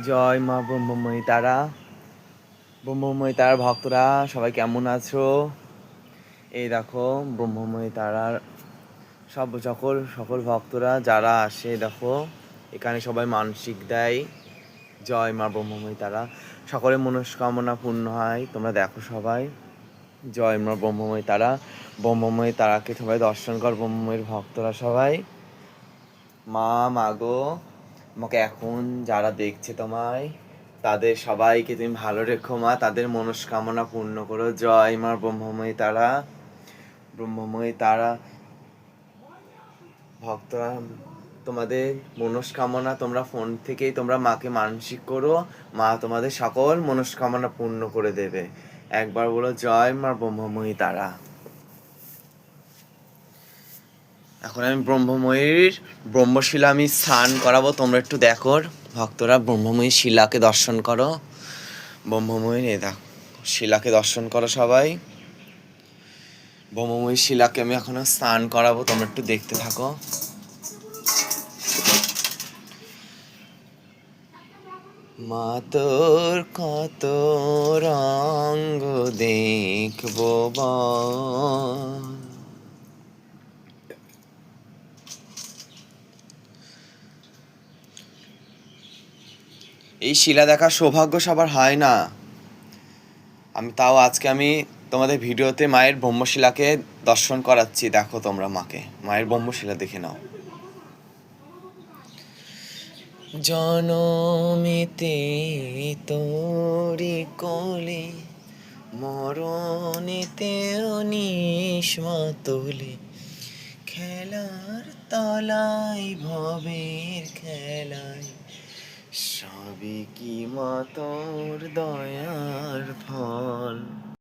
জয় মা ব্রহ্মময়ী তারা। ব্রহ্মময়ী তারার ভক্তরা সবাই কেমন আছো? এই দেখো ব্রহ্মময়ী তারার সকল সকল ভক্তরা যারা আসে দেখো এখানে সবাই মানসিক দেয়। জয় মা ব্রহ্মময়ী তারা, সকলের মনস্কামনা পূর্ণ হয়। তোমরা দেখো সবাই, জয় মা ব্রহ্মময়ী তারা। ব্রহ্মময়ী তারাকে সবাই দর্শন কর, ব্রহ্মময়ীর ভক্তরা সবাই। মা মাগো, আমাকে এখন যারা দেখছে তোমায়, তাদের সবাইকে তুমি ভালো রেখো মা, তাদের মনস্কামনা পূর্ণ করো। জয় মা ব্রহ্মময়ী তারা। ব্রহ্মময়ী তারা ভক্তরা, তোমাদের মনস্কামনা তোমরা ফোন থেকেই তোমরা মাকে মানসিক করো, মা তোমাদের সকল মনস্কামনা পূর্ণ করে দেবে। একবার বলো জয় মা ব্রহ্মময়ী তারা। এখন আমি ব্রহ্মময়ীর ব্রহ্মশিলা আমি স্নান করাবো, তোমরা একটু দেখো ভক্তরা। ব্রহ্মময়ীর শিলাকে দর্শন করো, ব্রহ্মময়ীর এ দেখো শিলাকে দর্শন করো সবাই। ব্রহ্মময়ীর শিলাকে আমি এখন স্নান করাবো, তোমরা একটু দেখতে থাকো। মা তোর কত রঙ্গ দেখবো বল, এই শিলা দেখার সৌভাগ্য সবার হয় না। আজকে আমি তোমাদের ভিডিওতে মায়ের ব্রহ্মশিলাকে দর্শন করাচ্ছি। দেখো তোমরা মাকে, মায়ের ব্রহ্মশিলা দেখে নাও। জনমেতে তোরি কোলে, মরণেতে নিষ্মাতলে, খেলার তলায় ভবের খেলায়, সবই কি মা তোর দয়ার